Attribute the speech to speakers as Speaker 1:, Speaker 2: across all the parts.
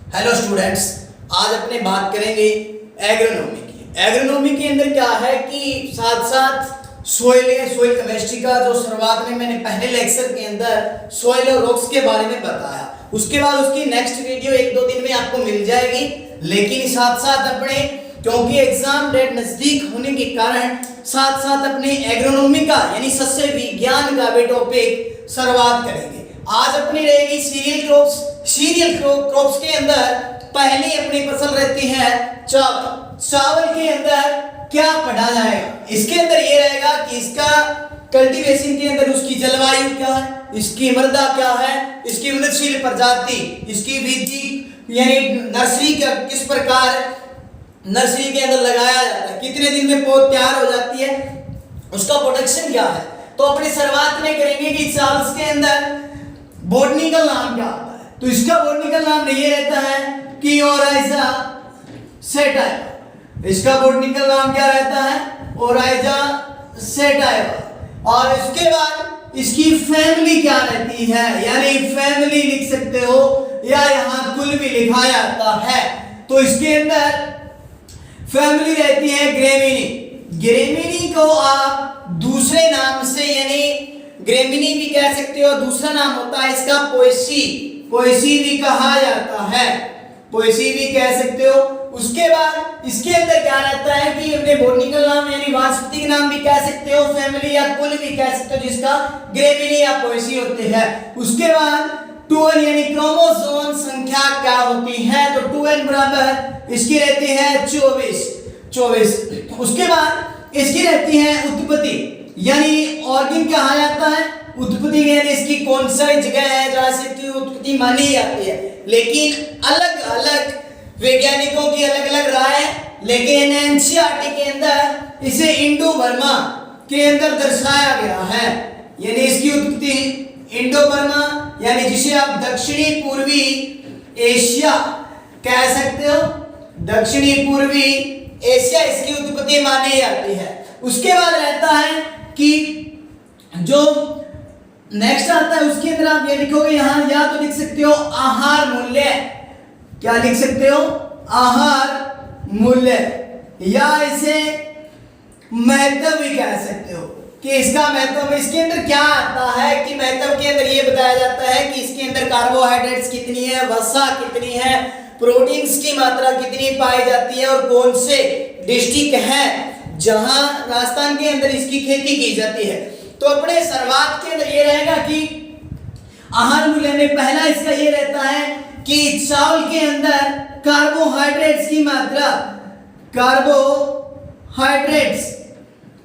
Speaker 1: Hello students, आज अपने बात करेंगे एग्रोनॉमी की। एग्रोनॉमी के अंदर क्या है कि साथ साथ सोइल केमिस्ट्री का जो शुरुआत में मैंने पहले लेक्चर के अंदर सोइल और रॉक्स के बारे में बताया, उसके बाद उसकी नेक्स्ट वीडियो 1-2 दिन में आपको मिल जाएगी। लेकिन साथ साथ अपने क्योंकि एग्जाम डेट नजदीक होने के कारण साथ साथ अपने एग्रोनॉमी का यानी सस्य विज्ञान का भी टॉपिक शुरुआत करेंगे। आज अपनी रहेगी सीरियल क्रॉप्स। सीरियल क्रॉप्स के अंदर पहली अपनी फसल रहती है चावल। चावल के अंदर क्या पढ़ा जाएगा? इसके अंदर ये रहेगा कि इसका कल्टीवेशन के अंदर उसकी जलवायु क्या है, इसकी मृदा क्या है, इसकी उन्नतशील प्रजाति, इसकी वृद्धि यानी नर्सरी का किस प्रकार नर्सरी के अंदर लगाया जाता है, कितने दिन में पौध तैयार हो जाती है, उसका प्रोडक्शन क्या है। तो अपनी शुरुआत में करेंगे कि चावल के अंदर बॉटनिकल नाम क्या होता है। तो इसका बॉटनिकल नाम ये रहता है कि ओराइजा सेटाइवा। इसका बॉटनिकल नाम क्या रहता है? Oryza sativa. और इसके बाद इसकी फैमिली क्या रहती है, यानी फैमिली लिख सकते हो या यहाँ कुल भी लिखा जाता है। तो इसके अंदर फैमिली रहती है ग्रेमिनी। ग्रेमिनी को आप दूसरे नाम से यानी ग्रेमिनी भी कह सकते हो, दूसरा नाम होता है इसका पोएसी। पोएसी भी कहा जाता है, पोएसी भी कह सकते हो। उसके बाद इसके अंदर क्या रहता है कि अपने बॉटनिकल नाम यानी वानस्पतिक नाम भी कह सकते हो, फैमिली या कुल भी कह सकते हो, जिसका ग्रेमिनी या पोएसी होते हैं। उसके बाद 2n यानी क्रोमोसोम संख्या क्या होती है? तो 2n बराबर इसकी रहती है 24। उसके बाद इसकी रहती है उत्पत्ति यानी ऑर्गन कहा जाता है। उत्पत्ति यानी इसकी कौन सा जगह है जहां से की उत्पत्ति मानी जाती है। लेकिन अलग अलग वैज्ञानिकों की अलग अलग राय है, लेकिन एनसीईआरटी के अंदर इसे इंडो बर्मा के अंदर दर्शाया गया है। यानी इसकी उत्पत्ति इंडो बर्मा यानी जिसे आप दक्षिणी पूर्वी एशिया कह सकते हो, दक्षिणी पूर्वी एशिया इसकी उत्पत्ति मानी जाती है। उसके बाद रहता है कि जो नेक्स्ट आता है उसके अंदर आप ये लिखोगे, यहां या तो लिख सकते हो आहार मूल्य। क्या लिख सकते हो? आहार मूल्य, या इसे महत्व भी कह सकते हो कि इसका महत्व। इसके अंदर क्या आता है कि महत्व के अंदर ये बताया जाता है कि इसके अंदर कार्बोहाइड्रेट्स कितनी है, वसा कितनी है, प्रोटीन्स की मात्रा कितनी पाई जाती है और कौन से डिस्ट्रिक्ट है जहां राजस्थान के अंदर इसकी खेती की जाती है। तो अपने शुरुआत के अंदर ये रहेगा कि आहार मूल्य में पहला इसका ये रहता है कि चावल के अंदर कार्बोहाइड्रेट्स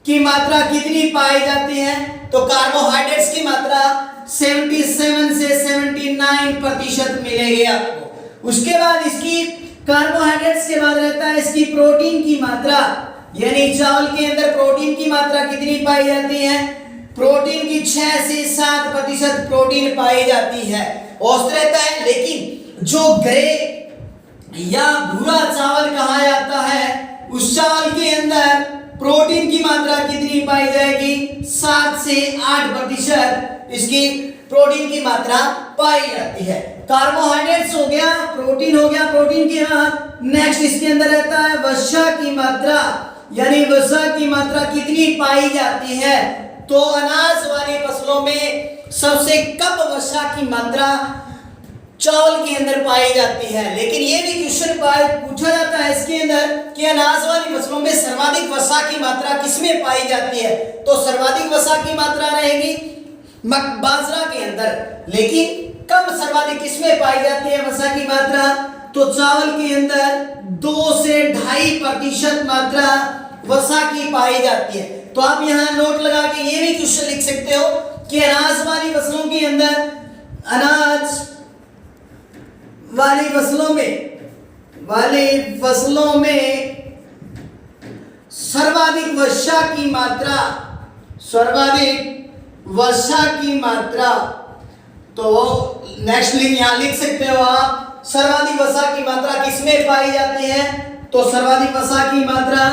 Speaker 1: की मात्रा कितनी पाई जाती है? तो कार्बोहाइड्रेट्स की मात्रा 77 से 79% मिलेगी आपको। उसके बाद इसकी कार्बोहाइड्रेट्स के बाद रहता है इसकी प्रोटीन की मात्रा, यानी चावल के अंदर प्रोटीन की मात्रा कितनी पाई जाती है? प्रोटीन की 6 से 7% प्रोटीन पाई जाती है, औसत रहता है। लेकिन जो ग्रे या भूरा चावल कहा जाता है, उस चावल के अंदर प्रोटीन की मात्रा कितनी पाई जाएगी? 7 से 8% इसकी प्रोटीन की मात्रा पाई जाती है। कार्बोहाइड्रेट्स हो गया, प्रोटीन हो गया। प्रोटीन के बाद नेक्स्ट इसके अंदर रहता है वसा की मात्रा, यानी वसा की मात्रा कितनी पाई जाती है? तो अनाज वाली फसलों में सबसे कम वसा की मात्रा चावल के अंदर पाई जाती है। लेकिन ये भी क्वेश्चन पूछा जाता है इसके अंदर कि अनाज वाली फसलों में सर्वाधिक वसा की मात्रा किसमें पाई जाती है? तो सर्वाधिक वसा की मात्रा रहेगी बाजरा के अंदर, लेकिन कम सर्वाधिक किसमें पाई जाती है वसा की मात्रा? तो चावल के अंदर 2 से 2.5% मात्रा वसा की पाई जाती है। तो आप यहाँ नोट लगा के ये भी क्वेश्चन लिख सकते हो कि अनाज वाली फसलों के अंदर अनाज वाली फसलों में सर्वाधिक वसा की मात्रा तो नेक्स्ट यहाँ लिख सकते हो आप, सर्वाधिक वसा की मात्रा किसमें पाई जाती है? तो सर्वाधिक वसा की मात्रा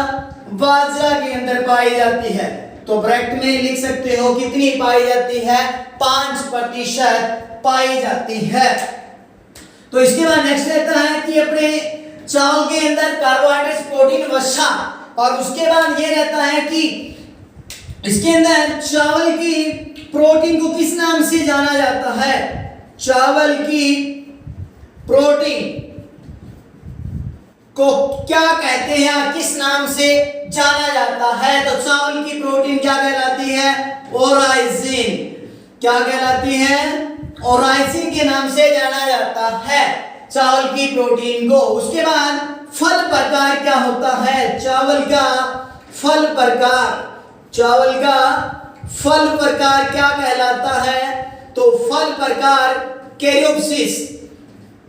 Speaker 1: बाजरा के अंदर पाई जाती है। तो ब्रैकेट में लिख सकते हो कितनी पाई जाती है? 5% पाई जाती है। तो इसके बाद नेक्स्ट रहता है कि अपने चावल के अंदर कार्बोहाइड्रेट, प्रोटीन, वसा, और उसके बाद ये रहता है कि इसके अंदर चावल की प्रोटीन को किस नाम से जाना जाता है? चावल की प्रोटीन को क्या कहते हैं या किस नाम से जाना जाता है? तो चावल की प्रोटीन क्या कहलाती है? ओराइजिन। क्या कहलाती है? ओराइजिन के नाम से जाना जाता है चावल की प्रोटीन को। उसके बाद फल प्रकार क्या होता है? चावल का फल प्रकार, चावल का फल प्रकार क्या कहलाता है? तो फल प्रकार कैरियोप्सिस,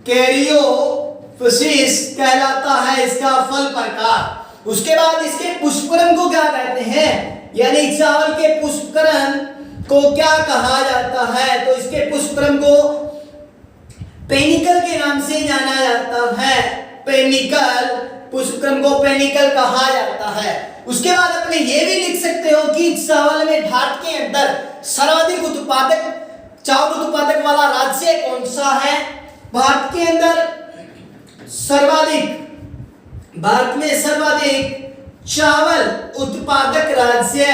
Speaker 1: कैरियोप्सिस कहलाता है इसका फल प्रकार। उसके बाद इसके पुष्पक्रम को क्या कहते हैं? यानी चावल के पुष्पक्रम को क्या कहा जाता है? तो इसके पुष्पक्रम को पेनिकल के नाम से जाना जाता है। पेनिकल, पुष्पक्रम को पेनिकल कहा जाता है। उसके बाद अपने ये भी लिख सकते हो कि चावल में भारत के अंदर सर्वाधिक उत्पादक, चावल उत्पादक वाला राज्य कौन सा है? भारत के अंदर सर्वाधिक, भारत में सर्वाधिक चावल उत्पादक राज्य,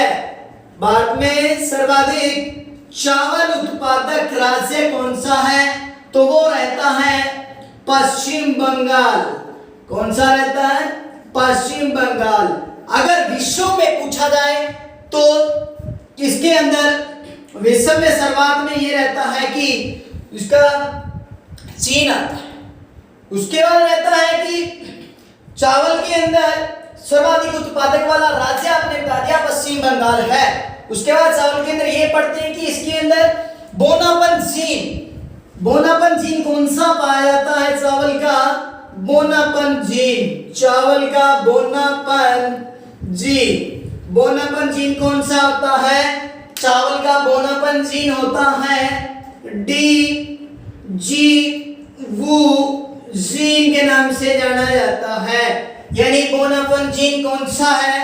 Speaker 1: भारत में सर्वाधिक चावल उत्पादक राज्य कौन सा है? तो वो रहता है पश्चिम बंगाल। कौन सा रहता है? पश्चिम बंगाल। अगर विश्व में पूछा जाए तो इसके अंदर विश्व में सर्वाधिक में ये रहता है कि इसका चीन आता है। उसके बाद रहता है कि चावल के अंदर सर्वाधिक उत्पादक वाला राज्य आपने बता दिया पश्चिम बंगाल है। उसके बाद चावल के अंदर ये पढ़ते हैं कि इसके अंदर बोनापन जीन, बोनापन जीन कौन सा पाया जाता है? चावल का बोनापन जीन, चावल का बोनापन जीन, बोनापन जीन कौन सा होता है? चावल का बोनापन जीन होता है डी वो जीन के नाम से जाना जाता है। यानी बोनापन जीन कौन सा है?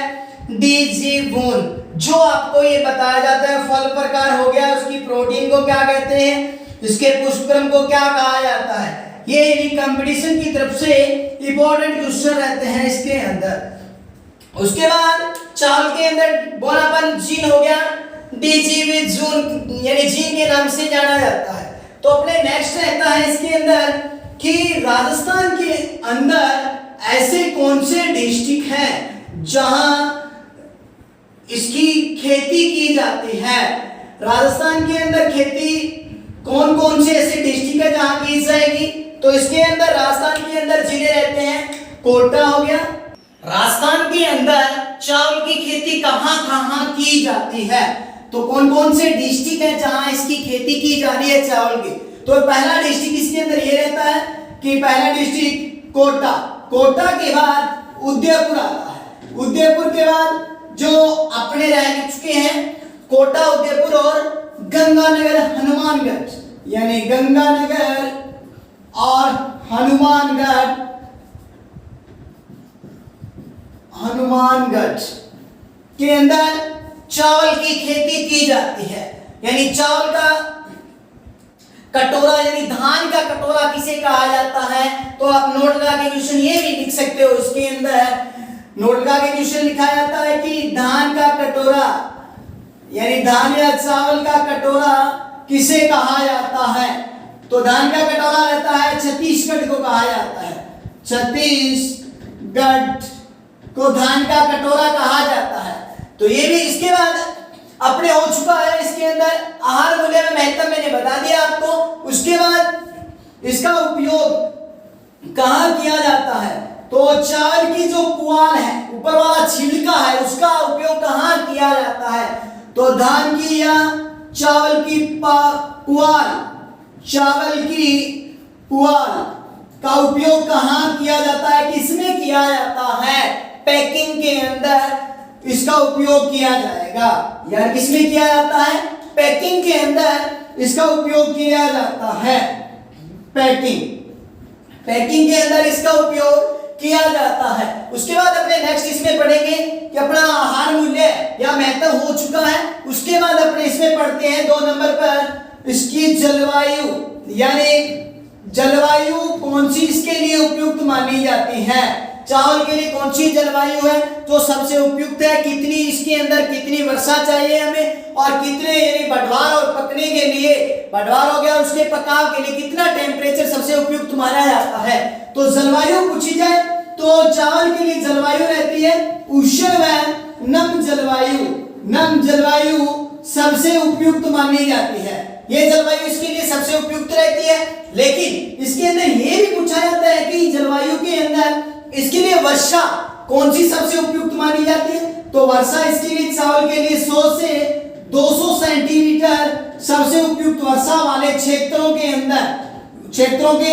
Speaker 1: DG bone. जो आपको ये बताया जाता है फल प्रकार हो गया, उसकी प्रोटीन को क्या कहते हैं, इसके पुष्पक्रम को क्या कहा जाता है। ये कंपटीशन की तरफ से इंपॉर्टेंट क्वेश्चन रहते हैं इसके अंदर। उसके बाद चावल के अंदर बोनापन जीन हो गया, डीजीवी जून यानी जीन के नाम से जाना जाता है। तो अपने नेक्स्ट रहता है इसके अंदर कि राजस्थान के अंदर ऐसे कौन से डिस्ट्रिक्ट हैं जहां इसकी खेती की जाती है। राजस्थान के अंदर खेती कौन कौन से ऐसे डिस्ट्रिक्ट है जहां की जाएगी? तो इसके अंदर राजस्थान के अंदर जिले रहते हैं, कोटा हो गया। राजस्थान के अंदर चावल की खेती कहां कहां की जाती है? तो कौन कौन से डिस्ट्रिक्ट है जहां इसकी खेती की जा रही है चावल की? तो पहला डिस्ट्रिक्ट इसके अंदर ये रहता है कि पहला डिस्ट्रिक्ट कोटा, कोटा के बाद उदयपुर आता है, उदयपुर के बाद जो अपने रह चुके हैं कोटा, उदयपुर और गंगानगर, हनुमानगढ़, यानी गंगानगर और हनुमानगढ़, हनुमानगढ़ के अंदर चावल की खेती की जाती है। यानी चावल का कटोरा यानी धान का कटोरा किसे कहा जाता है? तो आप नोट लगा के क्वेश्चन ये भी लिख सकते हो। इसके अंदर नोट लगा के क्वेश्चन लिखा जाता है कि धान का कटोरा यानी धान या चावल का कटोरा किसे कहा जाता है? तो धान का कटोरा रहता है छत्तीसगढ़ को कहा जाता है, छत्तीसगढ़ को धान का कटोरा कहा जाता है। तो ये भी इसके बाद अपने हो चुका है। इसके अंदर आहार मूल्य में महत्व मैंने बता दिया आपको। उसके बाद इसका उपयोग कहाँ किया जाता है? तो चावल की जो पुआल है, ऊपर वाला छिलका है, उसका उपयोग कहाँ किया जाता है? तो धान की या चावल की पुआल, चावल की पुआल का उपयोग कहाँ किया जाता है? किसमें किया जाता है? पैकिंग के अंदर इसका उपयोग किया जाएगा। यार किसमें किया जाता है? पैकिंग के अंदर इसका उपयोग किया जाता है। पैकिंग, पैकिंग के अंदर इसका उपयोग किया जाता है। उसके बाद अपने नेक्स्ट इसमें पढ़ेंगे कि अपना आहार मूल्य या महत्व हो चुका है। उसके बाद अपने इसमें पढ़ते हैं 2 नंबर पर इसकी जलवायु यानी जलवायु कौन सी इसके लिए उपयुक्त मानी जाती है? चावल के लिए कौन सी जलवायु है जो सबसे उपयुक्त है? कितनी इसके अंदर कितनी वर्षा चाहिए हमें, और कितने यानी बढ़वार और पकने के लिए, बढ़वार हो गया उसके पकाव के लिए कितना टेम्परेचर सबसे उपयुक्त माना जाता है? तो जलवायु पूछी जाए तो चावल के लिए जलवायु रहती है उष्ण व नम जलवायु। नम जलवायु सबसे उपयुक्त मानी जाती है, ये जलवायु इसके लिए सबसे उपयुक्त रहती है। लेकिन इसके अंदर ये भी पूछा जाता है कि जलवायु के अंदर इसके लिए वर्षा कौन सी सबसे उपयुक्त मानी जाती है? तो वर्षा इसके लिए चावल के लिए 100 से 200 सेंटीमीटर सबसे उपयुक्त वर्षा वाले क्षेत्रों के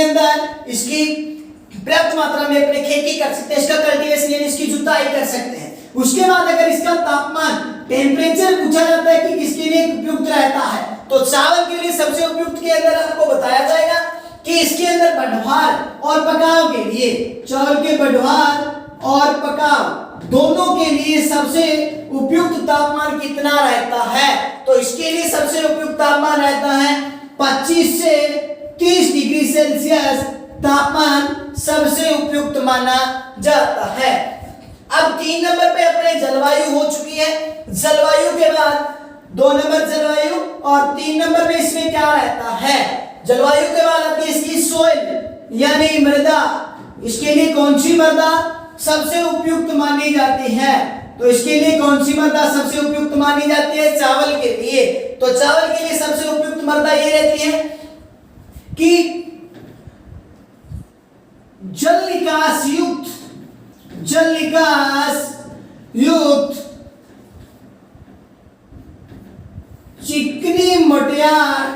Speaker 1: अंदर इसकी पर्याप्त मात्रा में अपने खेती कर सकते हैं, इसका कल्टीवेशन यानी इसकी जुताई कर सकते हैं। उसके बाद अगर इसका तापमान टेम्परेचर पूछा जाता है कि किसके लिए उपयुक्त रहता है, तो चावल के लिए सबसे उपयुक्त के अंदर आपको बताया जाएगा कि इसके अंदर बढ़वार और पकाव के लिए, चावल के बढ़वार और पकाव दोनों के लिए सबसे उपयुक्त तापमान कितना रहता है? तो इसके लिए सबसे उपयुक्त तापमान रहता है 25 से 30 डिग्री सेल्सियस तापमान सबसे उपयुक्त माना जाता है। अब 3 नंबर पे अपने जलवायु हो चुकी है। जलवायु के बाद 2 नंबर जलवायु और 3 नंबर पे इसमें क्या रहता है? जलवायु के बाद आती है इसकी सोइल यानी मृदा। इसके लिए कौन सी मृदा सबसे उपयुक्त मानी जाती है? तो इसके लिए कौन सी मृदा सबसे उपयुक्त मानी जाती है चावल के लिए? तो चावल के लिए सबसे उपयुक्त मृदा ये रहती है कि जल निकास युक्त चिकनी मटियार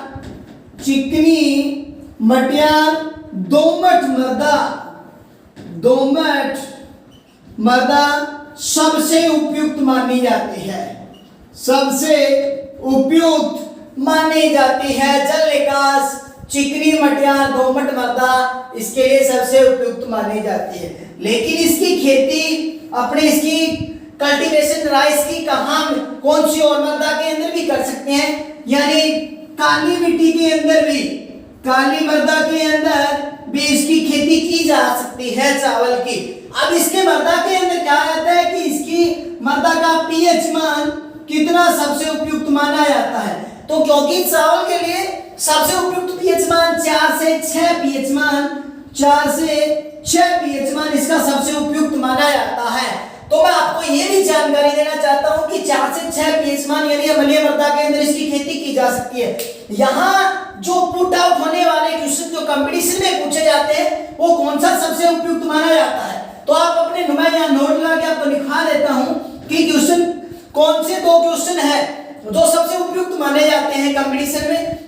Speaker 1: दोमट मृदा सबसे उपयुक्त मानी जाती है, सबसे उपयुक्त मानी जाती है। जल निकास चिकनी मटियार दोमट मृदा इसके लिए सबसे उपयुक्त मानी जाती है। लेकिन इसकी खेती अपने इसकी कल्टीवेशन राइस की कौन सी और मृदा के अंदर भी कर सकते हैं, यानी काली मिट्टी के अंदर भी, काली मृदा के अंदर भी इसकी खेती की जा सकती है चावल की। अब इसके मृदा के अंदर क्या रहता है कि इसकी मृदा का पीएच मान कितना सबसे उपयुक्त माना जाता है? तो क्योंकि चावल के लिए सबसे उपयुक्त पीएच मान 4 से 6 पीएच मान इसका सबसे उपयुक्त माना जाता है। तो मैं आपको ये भी जानकारी देना चाहता हूं कि 4 से 6 पीएच मान यानी अम्लीय मृदा के अंदर इसकी खेती की जा सकती है। यहाँ जो पुट आउट होने वाले क्वेश्चन जो कंपटीशन में पूछे जाते हैं वो कौन सा सबसे उपयुक्त माना जाता है? तो आप अपने नुमाया नोट लगा के आपको लिखा देता हूं कि क्वेश्चन कौन से 2 क्वेश्चन है जो सबसे उपयुक्त माने जाते हैं कंपटीशन में।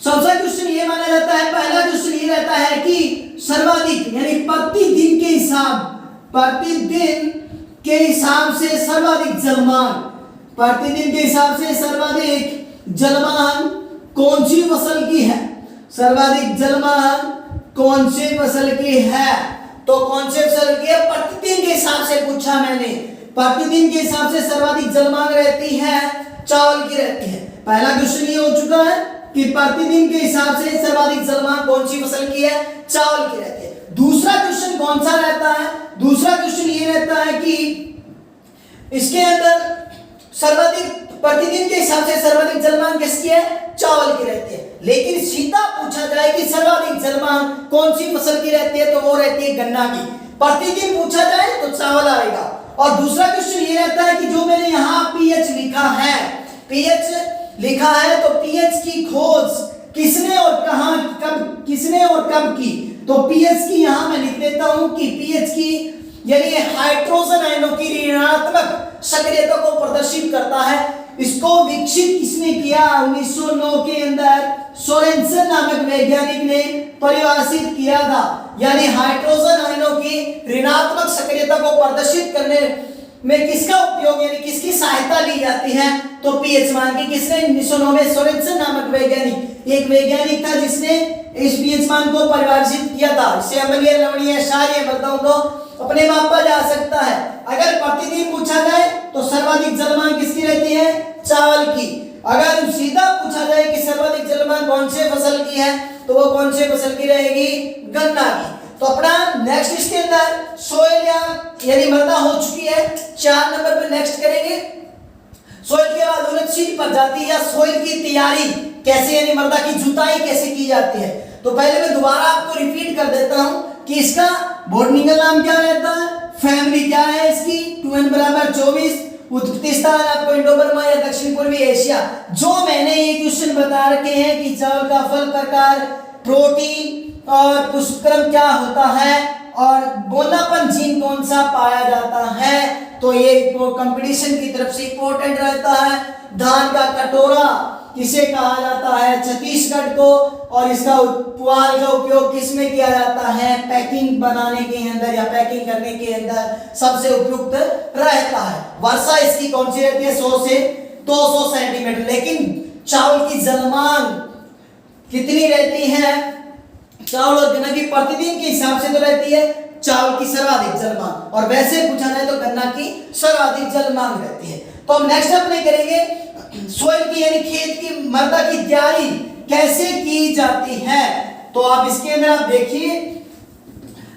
Speaker 1: सबसे क्वेश्चन ये माना जाता है, पहला क्वेश्चन ये रहता है कि सर्वाधिक यानी प्रतिदिन के हिसाब से सर्वाधिक जलमान कौन सी फसल की है? सर्वाधिक जलमान कौन सी फसल की है? तो कौन सी फसल की है? प्रतिदिन के हिसाब से पूछा मैंने, प्रतिदिन के हिसाब से सर्वाधिक जलमान रहती है चावल की रहती है। पहला क्वेश्चन ये हो चुका है कि प्रतिदिन के हिसाब से सर्वाधिक जलमान कौन सी फसल की है? चावल की रहती है। दूसरा क्वेश्चन कौन सा रहता है? दूसरा क्वेश्चन ये रहता है कि इसके अंदर सर्वाधिक प्रतिदिन के हिसाब से सर्वाधिक जलमान किसकी है? चावल की रहती है। लेकिन सीधा पूछा जाए कि सर्वाधिक जलमान कौन सी फसल की रहती है, तो वो रहती है गन्ना की। प्रतिदिन पूछा जाए तो चावल आएगा। और दूसरा क्वेश्चन ये रहता है कि जो मैंने यहाँ पीएच लिखा है तो पीएच की खोज किसने और कब की? तो पीएच की यहाँ मैं लिख देता हूं कि पीएच की यानी हाइड्रोजन आयनों की ऋणात्मक सक्रियता को प्रदर्शित करता है। इसको विकसित किसने किया? 1909 के अंदर सोरेनसन नामक वैज्ञानिक ने परिभाषित किया था। यानी हाइड्रोजन आयनों की ऋणात्मक सक्रियता को प्रदर्शित करने में किसका उपयोग यानी किसकी सहायता ली जाती है? तो पीएच मान की। किसने? 1909 में सोरेनसन नामक वैज्ञानिक, एक वैज्ञानिक था जिसने इस पीएच मान को परिभाषित किया था। इससे अम्लीय, लवणीय, क्षारीय मृदाओं को अपने मापा जा सकता है। अगर प्रतिदिन पूछा जाए तो सर्वाधिक जलमान किसकी रहती है? चावल की। अगर सीधा पूछा जाए कि सर्वाधिक जलमान कौन से फसल की है, तो वो कौन से फसल की रहेगी, गन्ना की। तो अपना नेक्स्ट इसके अंदर सोइल यानी मृदा हो चुकी है, 4 नंबर पे नेक्स्ट करेंगे। सोइल के बाद उन्नतशील प्रजाति या सोइल की तैयारी कैसे, यानी मृदा की जुताई कैसे की जाती है। तो पहले मैं दोबारा आपको रिपीट कर देता हूं कि इसका बॉटनिकल नाम क्या रहता है, फैमिली क्या है इसकी, 2n बराबर 24, उत्पत्ति स्थान आपको इंडो बर्मा या दक्षिण पूर्वी एशिया। जो मैंने ये क्वेश्चन बता रखे हैं कि चावल का फल प्रकार, प्रोटीन और पुष्पक्रम क्या होता है और बोनापन जीन कौन सा पाया जाता है, तो ये कंपटीशन की तरफ से इंपॉर्टेंट रहता है। धान का कटोरा किसे कहा जाता है, छत्तीसगढ़ को, और इसका पुआल का उपयोग किस में किया जाता है, पैकिंग बनाने के अंदर या पैकिंग करने के अंदर सबसे उपयुक्त रहता है। वर्षा इसकी कौन सी रहती है, 100 से 200 सेंटीमीटर। लेकिन चावल की जलमांग कितनी रहती है, चावल और गन्ना की प्रतिदिन के हिसाब से तो रहती है चावल की सर्वाधिक जलमांग, और वैसे पूछा जाए तो गन्ना की सर्वाधिक जलमांग रहती है। तो हम नेक्स्ट अपने करेंगे सोइल की यानी खेत की मृदा की तैयारी कैसे की जाती है। तो आप इसके अंदर आप देखिए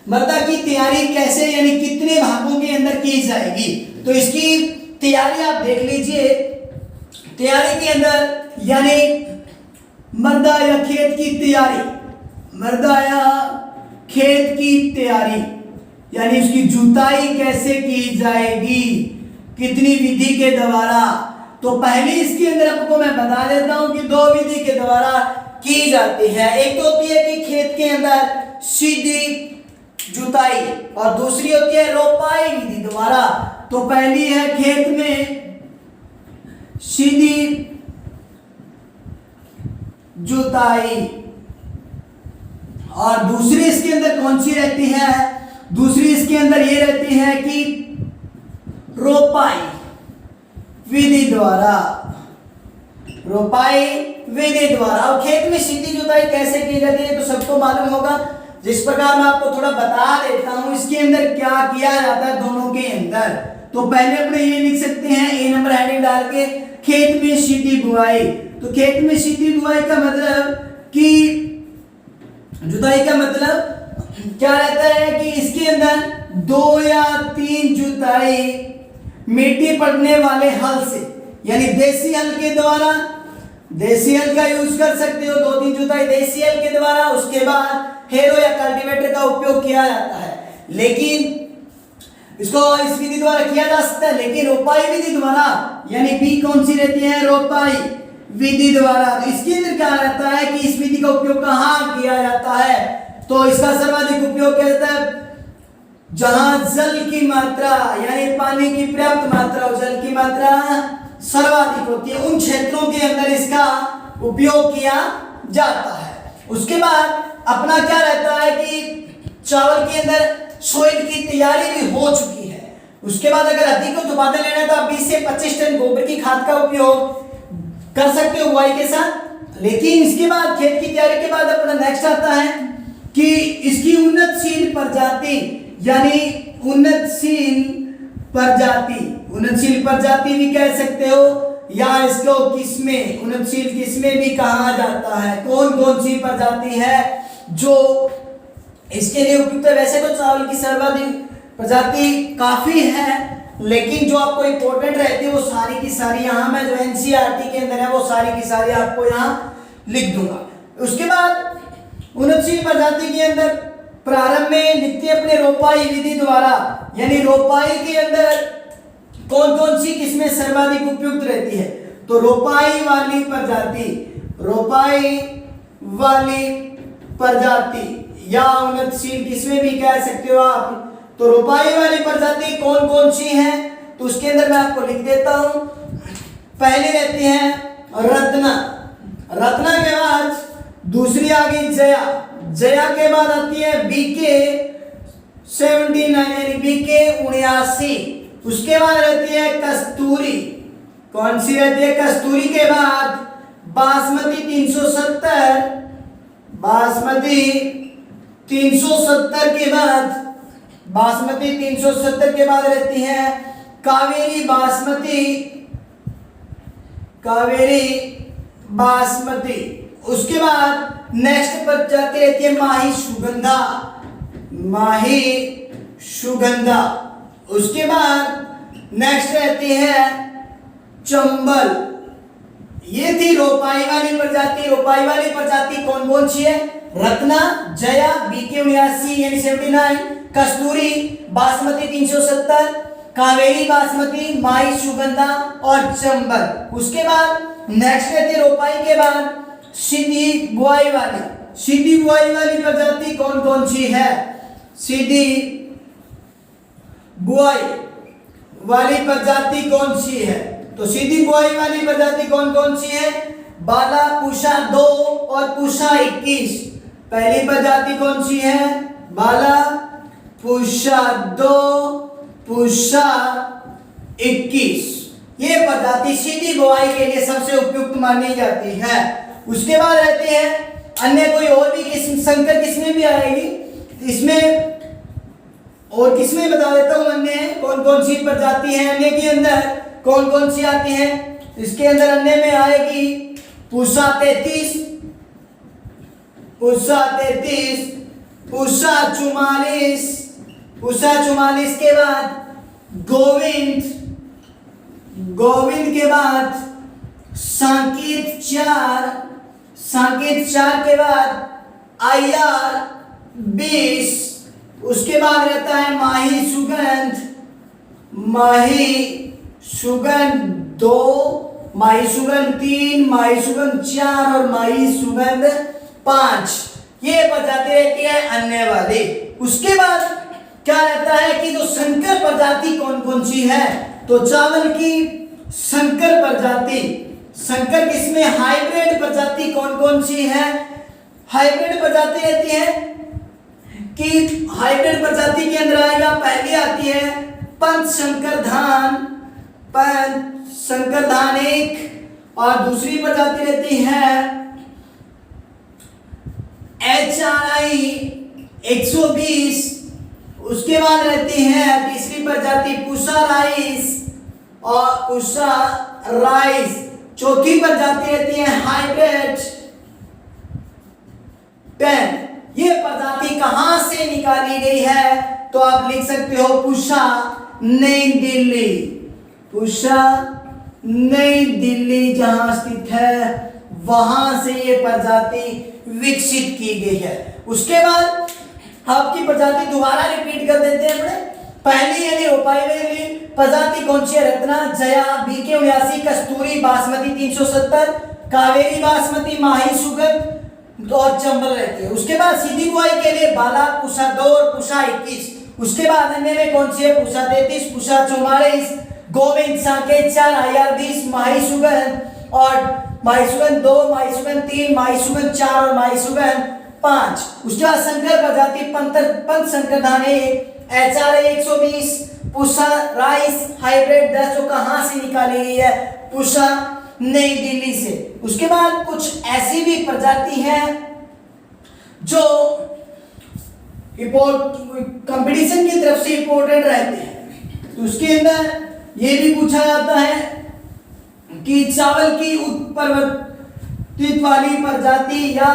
Speaker 1: मृदा की तैयारी कैसे यानी कितने भागों के अंदर की जाएगी। तो इसकी तैयारी आप देख लीजिए, तैयारी के अंदर यानी मृदा या खेत की तैयारी, मृदा या खेत की तैयारी यानी उसकी जुताई कैसे की जाएगी, कितनी विधि के द्वारा। तो पहले इसके अंदर आपको मैं बता देता हूं कि 2 विधि के द्वारा की जाती है। एक तो होती है कि खेत के अंदर सीधी जुताई और दूसरी होती है रोपाई विधि द्वारा। तो पहली है खेत में सीधी जुताई और दूसरी इसके अंदर कौन सी रहती है, दूसरी इसके अंदर ये रहती है कि रोपाई विधि द्वारा, रोपाई विधि द्वारा। और खेत में सीधी जुताई कैसे की जाती है तो सबको मालूम होगा, जिस प्रकार मैं आपको थोड़ा बता देता हूं इसके अंदर क्या किया जाता है दोनों के अंदर। तो पहले अपने ये लिख सकते हैं ए नंबर हेडिंग डाल के, खेत में सीधी बुआई। तो खेत में सीधी बुआई का मतलब कि जुताई का मतलब क्या रहता है कि इसके अंदर 2 या 3 जुताई मिट्टी पड़ने वाले हल से यानी देसी हल के द्वारा, देसी हल का यूज कर सकते हो, 2-3 जुताई देसी हल के द्वारा, उसके बाद हेरो या कल्टीवेटर का उपयोग किया जाता है। लेकिन इसको इस विधि द्वारा किया जा सकता है, लेकिन रोपाई विधि द्वारा यानी बी कौन सी रहती है, रोपाई विधि द्वारा। तो इसके अंदर क्या रहता है कि इस विधि का उपयोग कहाँ किया जाता है, तो इसका सर्वाधिक उपयोग क्या रहता है, जहां जल की मात्रा यानी पानी की पर्याप्त मात्रा और जल की मात्रा सर्वाधिक होती है, उन क्षेत्रों के अंदर इसका उपयोग किया जाता है। उसके बाद अपना क्या रहता है कि चावल के अंदर सोइल की तैयारी भी हो चुकी है। उसके बाद अगर अधिक उत्पादन लेना है तो आप 20 से 25 टन गोबर की खाद का उपयोग कर सकते हो बुआई के साथ। लेकिन इसके बाद खेत की तैयारी के बाद अपना नेक्स्ट आता है कि इसकी उन्नतशील प्रजाति यानी उन्नतशील प्रजाति, उन्नतशील प्रजाति भी कह सकते हो या इसको किस्में, उन्नतशील किस्में भी कहा जाता है। कौन कौन सी प्रजाति है जो इसके लिए उपयुक्त है। वैसे तो चावल की सर्वाधिक प्रजाति काफी है, लेकिन जो आपको इंपॉर्टेंट रहती है वो सारी की सारी यहाँ मैं जो एनसीईआरटी के अंदर है वो सारी की सारी आपको यहाँ लिख दूंगा। उसके बाद उन्नतशील प्रजाति के अंदर प्रारंभ में लिखते हैं अपने रोपाई विधि द्वारा, यानी रोपाई के अंदर कौन कौन सी किस्में सर्वाधिक उपयुक्त रहती है। तो रोपाई वाली प्रजाति, रोपाई वाली प्रजाति या उन्नतशील किस्में भी कह सकते हो आप। तो रोपाई वाली प्रजाति कौन कौन सी है तो उसके अंदर मैं आपको लिख देता हूं। पहले रहती है रत्ना, रत्ना के बाद दूसरी आ गई जया, जया के बाद आती है बीके 79 यानी बीके 79। उसके बाद रहती है कस्तूरी, कौन सी रहती है कस्तूरी के बाद बासमती 370, बासमती 370 के बाद, बासमती 370 के बाद रहती है कावेरी बासमती, कावेरी बासमती। उसके बाद नेक्स्ट प्रजाति रहती है माही सुगंधा, माही सुगंधा। उसके बाद नेक्स्ट रहती है चंबल, ये थी रोपाई वाली प्रजाति। रोपाई वाली प्रजाति कौन कौन सी है? रत्ना, जया, BK 79 यानी 79, कस्तूरी, बासमती 370, कावेरी बासमती, माई सुगंधा और चंबल। उसके बाद नेक्स्ट रहती है रोपाई के बाद सीधी बुआई वाली। सीधी बुआई वाली प्रजाति कौन कौन सी है? सीधी बुआई वाली प्रजाति कौन सी है? तो सीधी बुआई वाली प्रजाति कौन कौन सी है? बाला, पूषा 2 और पूषा 21। पहली प्रजाति कौन सी है? बाला, पूषा 2, पूषा 21। ये प्रजाति सीधी बुआई के लिए सबसे उपयुक्त मानी जाती है। उसके बाद रहते हैं अन्य कोई और भी किस्म, संकर किस्में भी आएगी इसमें, और किस्में बता देता हूं अन्य कौन कौन सी प्रजाति है। अन्य के अंदर कौन कौन सी आती है? इसके अंदर अन्य में आएगी पूषा 33, पूषा 33, पूषा 44, पूषा 44 के बाद गोविंद, गोविंद के बाद सांकेत 4, सांकेत 4 के बाद IR 20। उसके बाद रहता है माही सुगंध, माही सुगंध 2, माही सुगंध 3, माही सुगंध 4 और माही सुगंध 5। ये प्रजाति रहती है अन्य वाली। उसके बाद क्या रहता है कि जो संकर प्रजाति कौन कौन सी है? तो चावल की संकर प्रजाति, संकर किसमें? हाइब्रिड प्रजाति कौन कौन सी है? हाइब्रिड प्रजाति रहती है कि हाइब्रिड प्रजाति के अंदर आएगा, पहली आती है पंच संकर धान, पंच संकर धान 1, और दूसरी प्रजाति रहती है HRI 120। उसके बाद रहती है तीसरी प्रजाति पूषा राइस और पूषा राइस। चौथी प्रजाति रहती है हाइब्रिड 10। ये प्रजाति कहां से निकाली गई है? तो आप लिख सकते हो पूषा नई दिल्ली, पूषा नई दिल्ली जहां स्थित है वहां से ये प्रजाति विकसित की गई है। उसके बाद आपकी प्रजाति दोबारा रिपीट कर देते हैं अपने। पहली यानी रोपाई वाली प्रजाति कौन सी है? रत्ना, जया, BK 79, कस्तूरी, बासमती 370, कावेरी बासमती, माही सुगंध और चंबल रहती है। उसके बाद सीधी बुआई के लिए बाला, पूषा 2 और पूषा 21। उसके बाद अन्य में कौन सी है? पूषा 33, पूषा 44, गोविंद, सांकेत 4, IR 20, माही सुगंध और माही सुगंध 2, माही सुगंध 3, माही सुगंध 4 और माही सुगंध 5। उसके बाद संकर प्रजाति पंच संकर धान HRI 120, पूषा राइस हाइब्रिड 10 जो कहां से निकाली गई है? पूषा नई दिल्ली से। उसके बाद कुछ ऐसी भी प्रजाति है जो कंपटीशन की तरफ से इंपोर्टेड रहते हैं। तो उसके अंदर ये भी पूछा जाता है कि चावल की उत्परिवर्तित वाली प्रजाति या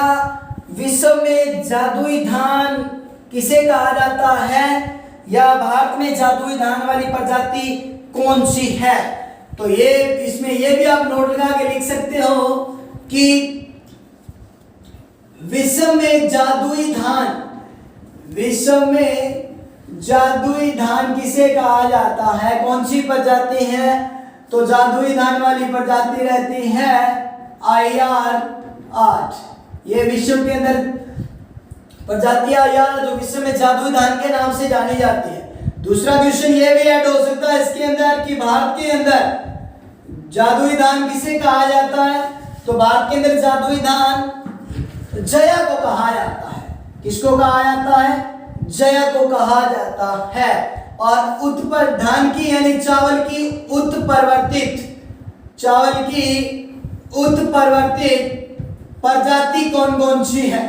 Speaker 1: विश्व में जादुई धान किसे कहा जाता है, या भारत में जादुई धान वाली प्रजाति कौन सी है? तो ये इसमें ये भी आप नोट लगा के लिख सकते हो कि विश्व में जादुई धान, विश्व में जादुई धान किसे कहा जाता है? कौन सी प्रजाति है? तो जादुई धान वाली प्रजाति रहती है IR 8। ये विश्व के अंदर प्रजातियां IR जो विश्व में जादुई धान के नाम से जानी जाती है। दूसरा क्वेश्चन ये भी ऐड हो सकता है इसके अंदर कि भारत के अंदर जादुई धान किसे कहा जाता है? तो भारत के अंदर जादुई धान जया को कहा जाता है। किसको कहा जाता है? जया को कहा जाता है। और उत्पर धान की यानी चावल की उत्परिवर्तित, चावल की उत्परिवर्तित प्रजाति कौन कौन सी है?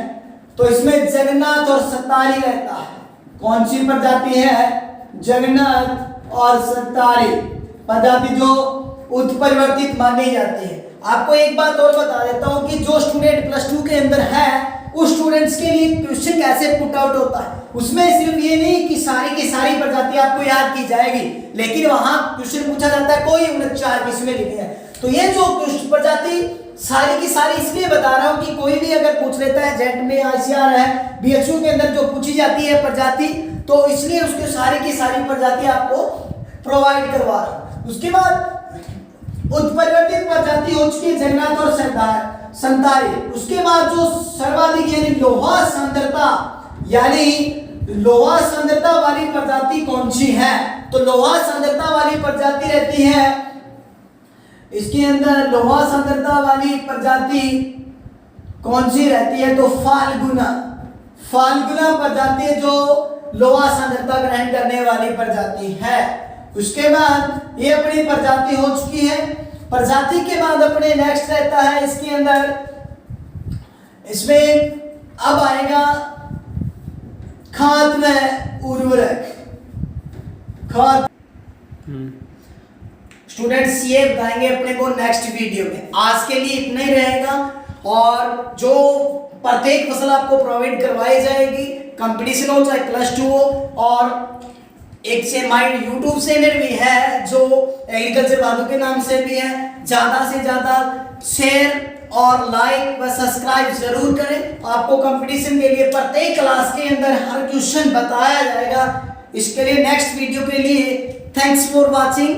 Speaker 1: तो इसमें जगन्नाथ और सत्तारी रहता है। कौन सी प्रजाति है? जगन्नाथ और सत्तारी प्रजाति जो उत्परिवर्तित मानी जाती है। आपको एक बात और बता देता हूँ कि जो स्टूडेंट प्लस 2 के अंदर है उस स्टूडेंट्स के लिए क्वेश्चन कैसे पुट आउट होता है। उसमें सिर्फ ये नहीं कि सारी की सारी प्रजाति आपको याद की जाएगी, लेकिन वहां क्वेश्चन पूछा जाता है कोई 49 किस्में लिखी है। तो ये जो प्रजाति सारी की सारी इसलिए बता रहा हूं कि कोई भी अगर पूछ लेता है जेट में आईसीआर है बीएचयू के अंदर जो पूछी जाती है प्रजाति, तो इसलिए उसके सारी की सारी प्रजाति आपको प्रोवाइड करवा रहा हूं। उसके बाद उत्परिवर्तित प्रजाति हो चुकी है जगन्नाथ और संतारी। उसके बाद जो सर्वाधिक यानी लोहा सांद्रता वाली प्रजाति कौन सी है, तो लोहा सांद्रता वाली प्रजाति रहती है इसके अंदर, लोहा सांद्रता वाली प्रजाति कौन सी रहती है, तो फाल्गुना प्रजाति जो लोहा सांद्रता ग्रहण करने वाली प्रजाति है। उसके बाद ये अपनी प्रजाति हो चुकी है। प्रजाति के बाद अपने नेक्स्ट रहता है इसके अंदर, इसमें अब आएगा खाद में उर्वरक। खाद स्टूडेंट्स ये बताएंगे अपने को नेक्स्ट वीडियो में। आज के लिए इतना ही रहेगा, और जो प्रत्येक फसल आपको प्रोवाइड करवाई जाएगी, कंपटीशन हो चाहे प्लस 2 हो, और एक से माइंड यूट्यूब चैनल भी है जो एग्रीकल्चर बादू के नाम से भी है। ज़्यादा से ज़्यादा शेयर और लाइक व सब्सक्राइब जरूर करें। आपको कंपटीशन के लिए प्रत्येक क्लास के अंदर हर क्वेश्चन बताया जाएगा। इसके लिए नेक्स्ट वीडियो के लिए थैंक्स फॉर वॉचिंग।